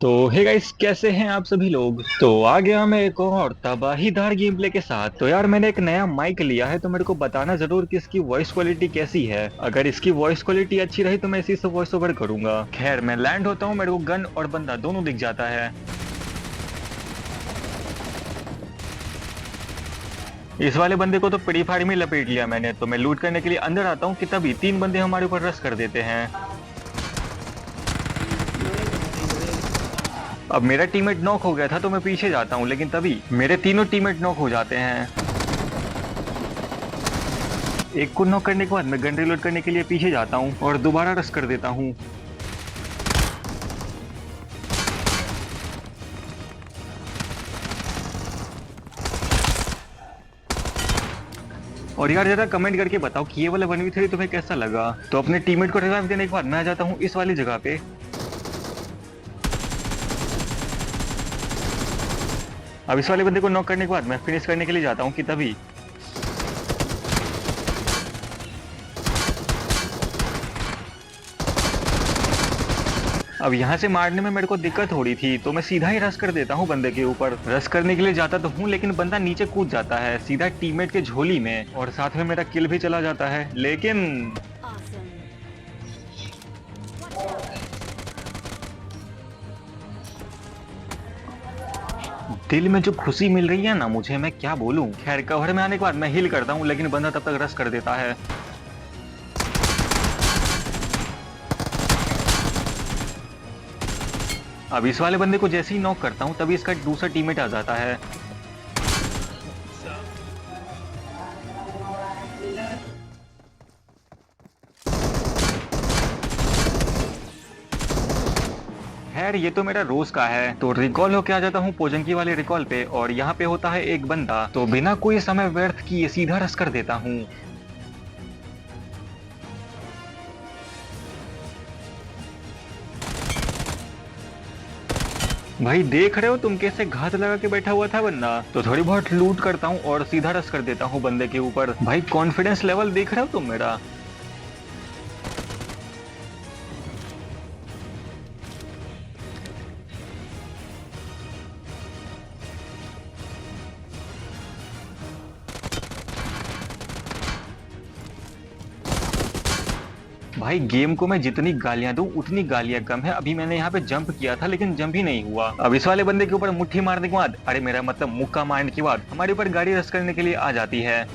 तो hey guys, कैसे हैं आप सभी लोग। तो आ गया मैं एक और तबाहीदार गेम प्ले के साथ। तो यार, मैंने एक नया माइक लिया है, तो मेरे को बताना जरूर कि इसकी वॉइस क्वालिटी कैसी है। अगर इसकी वॉइस क्वालिटी अच्छी रही तो मैं इसी से वॉइस ओवर करूंगा। खैर, मैं लैंड होता हूँ, मेरे को गन और बंदा दोनों दिख जाता है। इस वाले बंदे को तो पड़ी फाड़ी में लपेट लिया मैंने। तो मैं लूट करने के लिए अंदर आता हूँ कि तभी तीन बंदे हमारे ऊपर रश कर देते हैं। अब मेरा टीममेट नॉक हो गया था तो मैं पीछे जाता हूँ, लेकिन तभी मेरे तीनों टीममेट नॉक हो जाते हैं। एक को नॉक करने के बाद मैं गन रिलोड करने के लिए पीछे जाता हूँ और दोबारा रश कर देता हूँ। और यार, जरा कमेंट करके बताओ कि ये वाला 1v3 तुम्हें कैसा लगा। तो अपने टीममेट को रिवाइव देने के बाद मैं आ जाता हूँ इस वाली जगह पे। अब इस वाले बंदे को नॉक करने के बाद मैं फिनिश करने के लिए जाता हूँ कि तभी अब यहाँ से मारने में मेरे को दिक्कत हो रही थी, तो मैं सीधा ही रश कर देता हूँ बंदे के ऊपर। रश करने के लिए जाता तो हूँ, लेकिन बंदा नीचे कूद जाता है सीधा टीममेट के झोली में, और साथ में मेरा किल भी चला जाता है। लेकिन दिल में जो खुशी मिल रही है ना मुझे, मैं क्या बोलूं। खैर, कवर में आने के बाद मैं हिल करता हूँ, लेकिन बंदा तब तक रश कर देता है। अब इस वाले बंदे को जैसे ही नॉक करता हूँ तभी इसका दूसरा टीममेट आ जाता है। खैर, ये तो मेरा रोज का है। तो रिकॉल होके आ जाता हूँ पोजंकी वाले रिकॉल पे, और यहाँ पे होता है एक बंदा। तो बिना कोई समय व्यर्थ किए सीधा रस कर देता हूँ। भाई, देख रहे हो तुम कैसे घात लगा के बैठा हुआ था बंदा। तो थोड़ी बहुत लूट करता हूँ और सीधा रस कर देता हूँ बंदे के ऊपर। भाई, कॉन्फिडेंस लेवल देख रहे हो तुम मेरा। भाई, गेम को मैं जितनी गालियां दूं उतनी गालियां कम है। अभी मैंने यहाँ पे जंप किया था, लेकिन जंप ही नहीं हुआ। अब इस वाले बंदे के ऊपर मुट्ठी मारने के बाद, अरे मेरा मतलब मुक्का मारने के बाद, हमारे ऊपर गाड़ी रस करने के लिए आ जाती है।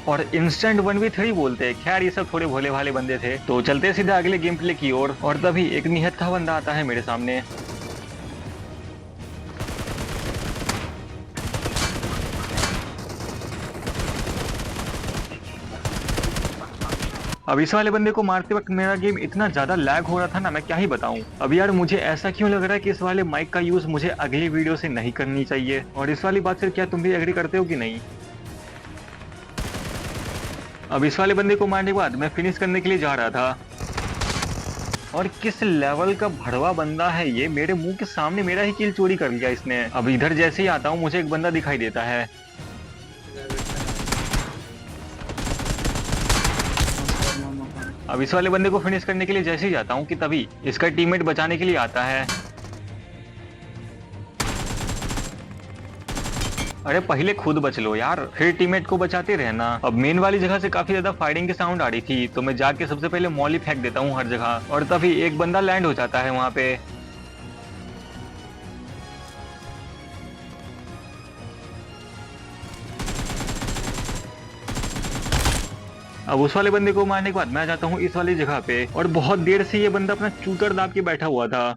और इंस्टेंट 1v3 बोलते हैं। खैर, ये सब थोड़े भोले भाले बंदे थे। तो चलते सीधा अगले गेम प्ले की ओर, और तभी एक निहत्था का बंदा आता है मेरे सामने। अब इस वाले बंदे को मारते वक्त मेरा गेम इतना ज्यादा लैग हो रहा था ना, मैं क्या ही बताऊं। अब यार, मुझे ऐसा क्यों लग रहा है कि इस वाले माइक का यूज मुझे अगली वीडियो से नहीं करनी चाहिए। और इस वाली बात से क्या तुम भी एग्री करते हो कि नहीं। अब इस वाले बंदे को मारने के बाद मैं फिनिश करने के लिए जा रहा था, और किस लेवल का भड़वा बंदा है ये। मेरे मुंह के सामने मेरा ही किल चोरी कर लिया इसने। अब इधर जैसे ही आता हूँ मुझे एक बंदा दिखाई देता है। अब इस वाले बंदे को फिनिश करने के लिए जैसे ही जाता हूँ कि तभी इसका टीममेट बचाने के लिए आता है। अरे, पहले खुद बच लो यार, फिर टीममेट को बचाते रहना। अब मेन वाली जगह से काफी ज्यादा फायरिंग की साउंड आ रही थी, तो मैं जाके सबसे पहले मॉली फेंक देता हूँ हर जगह, और तभी एक बंदा लैंड हो जाता है वहां पे। अब उस वाले बंदे को मारने के बाद मैं आ जाता हूँ इस वाली जगह पे, और बहुत देर से ये बंदा अपना चूतर दाब के बैठा हुआ था।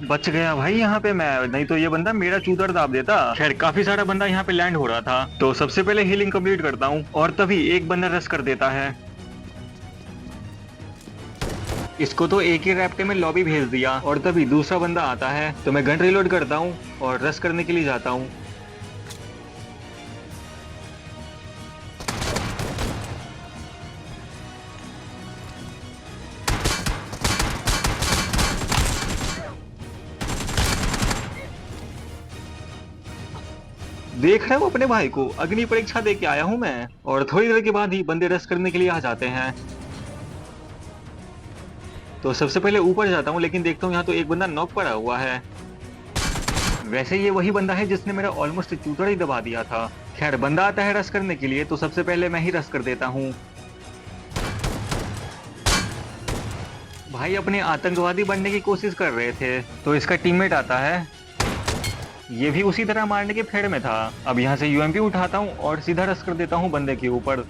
बच गया भाई यहाँ पे मैं, नहीं तो ये बंदा मेरा चूतर दाब देता। खैर, काफी सारा बंदा यहाँ पे लैंड हो रहा था, तो सबसे पहले हीलिंग कंप्लीट करता हूँ, और तभी एक बंदा रस कर देता है। इसको तो एक ही रैप्टे में लॉबी भेज दिया, और तभी दूसरा बंदा आता है, तो मैं गन रिलोड करता हूँ और रस करने के लिए जाता हूँ। देख रहे हो अपने भाई को, अग्नि परीक्षा दे के आया हूँ मैं। और थोड़ी देर के बाद ही बंदे रेस्ट करने के लिए आ जाते हैं। तो सबसे पहले ऊपर जाता हूँ, लेकिन देखता हूँ यहाँ तो एक बंदा नॉक पड़ा हुआ है। वैसे ये वही बंदा है जिसने मेरा ऑलमोस्ट चूतड़ ही दबा दिया था। खैर, बंदा आता है रश करने के लिए, तो सबसे पहले मैं ही रश कर देता हूँ। भाई अपने आतंकवादी बनने की कोशिश कर रहे थे, तो इसका टीममेट आता है। ये भी उसी तरह मारने के फेर में था। अब यहाँ से यूएमपी उठाता हूँ और सीधा रश कर देता हूँ बंदे के ऊपर।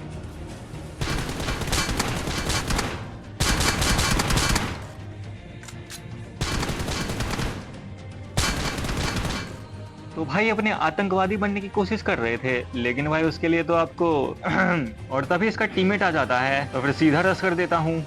तो भाई अपने आतंकवादी बनने की कोशिश कर रहे थे, लेकिन भाई उसके लिए तो आपको और तभी इसका टीममेट आ जाता है, तो फिर सीधा रश कर देता हूँ।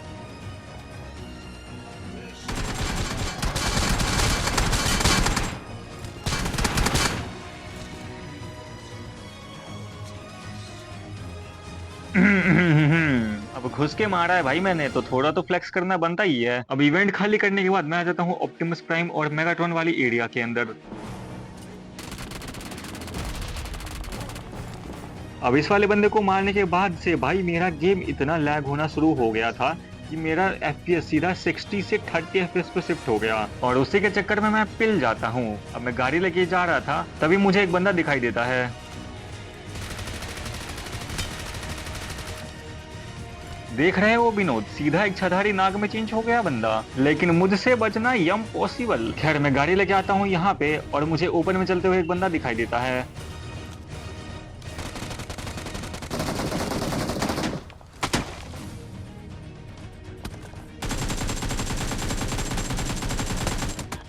अब घुस के मारा है भाई मैंने, तो थोड़ा तो फ्लेक्स करना बनता ही है। अब इवेंट खाली करने के बाद मैं आ जाता हूँ ऑप्टिमस प्राइम और मेगाट्रॉन वाली एरिया के अंदर। अब इस वाले बंदे को मारने के बाद से भाई मेरा गेम इतना लैग होना शुरू हो गया था कि मेरा एफपीएस सीधा 60 से 30 एफपीएस पे शिफ्ट हो गया, और उसी के चक्कर में मैं पिल जाता हूँ। अब मैं गाड़ी लेके जा रहा था, तभी मुझे एक बंदा दिखाई देता है। देख रहे हो विनोद, सीधा एक छधारी नाग में चेंज हो गया बंदा, लेकिन मुझसे बचना यम पॉसिबल। खैर, मैं गाड़ी लेके आता हूँ यहाँ पे, और मुझे ओपन में चलते हुए एक बंदा दिखाई देता है।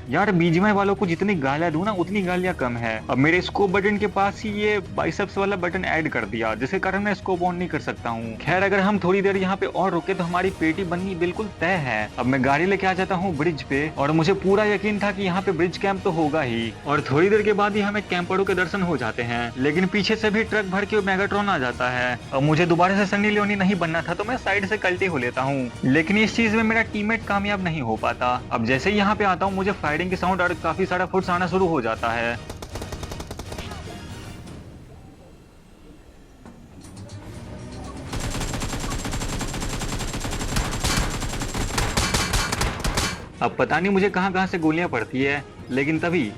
यार, बीजीएमआई वालों को जितनी गालियां दूं ना, उतनी गालियां कम है। अब मेरे स्कोप बटन के पास ही ये बाइसेप्स वाला बटन ऐड कर दिया, जिसके कारण मैं स्कोप ऑन नहीं कर सकता हूँ। खैर, अगर हम थोड़ी देर यहाँ पे और रुके तो हमारी पेटी बननी बिल्कुल तय है। अब मैं गाड़ी लेके आ जाता हूँ ब्रिज पे, और मुझे पूरा यकीन था कि यहाँ पे ब्रिज कैंप तो होगा ही, और थोड़ी देर के बाद ही हमें कैंपरों के दर्शन हो जाते हैं। लेकिन पीछे से भी ट्रक भर के मेगाट्रॉन आ जाता है। अब मुझे दोबारा से सन्नी लियोनी नहीं बनना था, तो मैं साइड से कल्टी हो लेता हूँ, लेकिन इस चीज में मेरा टीममेट कामयाब नहीं हो पाता। अब जैसे ही यहाँ पे आता हूँ, मुझे फायरिंग की साउंड और काफी सारा फुट्स आना शुरू हो जाता है। अब पता नहीं मुझे कहां कहां से गोलियां पड़ती है, लेकिन तभी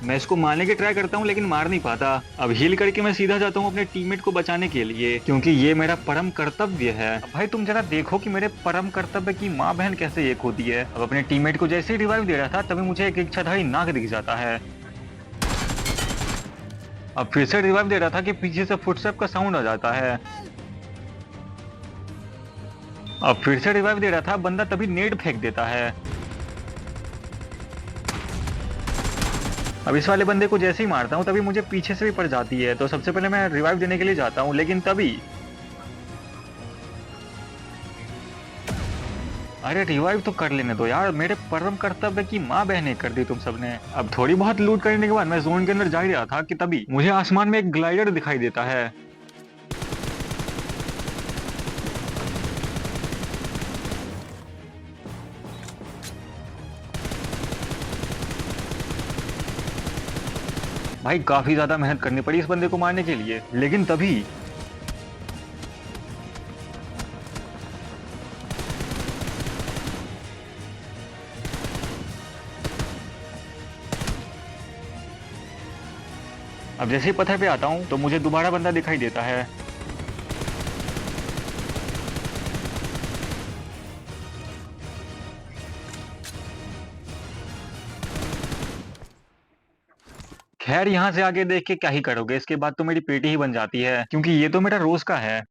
मैं इसको मारने की ट्राई करता हूँ, लेकिन मार नहीं पाता। अब हील करके मैं सीधा जाता हूँ अपने टीममेट को बचाने के लिए, क्योंकि ये मेरा परम कर्तव्य है। अब भाई तुम जरा देखो कि मेरे परम कर्तव्य की माँ बहन कैसे एक होती है। अब अपने टीममेट को जैसे ही रिवाइव दे रहा था, तभी मुझे एक इच्छाधारी नाग दिख जाता है। अब फिर से रिवाइव दे रहा था कि पीछे से फुटस्टेप का साउंड आ जाता है। अब फिर से रिवाइव दे रहा था, बंदा तभी नेट फेंक देता है। अब इस वाले बंदे को जैसे ही मारता हूँ, तभी मुझे पीछे से भी पड़ जाती है, तो सबसे पहले मैं रिवाइव देने के लिए जाता हूँ, लेकिन तभी अरे रिवाइव तो कर लेने दो यार, मेरे परम कर्तव्य की माँ बहने कर दी तुम सबने। अब थोड़ी बहुत लूट करने के बाद मैं जोन के अंदर जा ही रहा था कि तभी मुझे आसमान में एक ग्लाइडर दिखाई देता है। भाई काफी ज्यादा मेहनत करनी पड़ी इस बंदे को मारने के लिए, लेकिन तभी अब जैसे ही पत्थर पे आता हूँ, तो मुझे दोबारा बंदा दिखाई देता है। खैर, यहाँ से आगे देख के क्या ही करोगे, इसके बाद तो मेरी पेटी ही बन जाती है, क्योंकि ये तो मेरा रोज का है।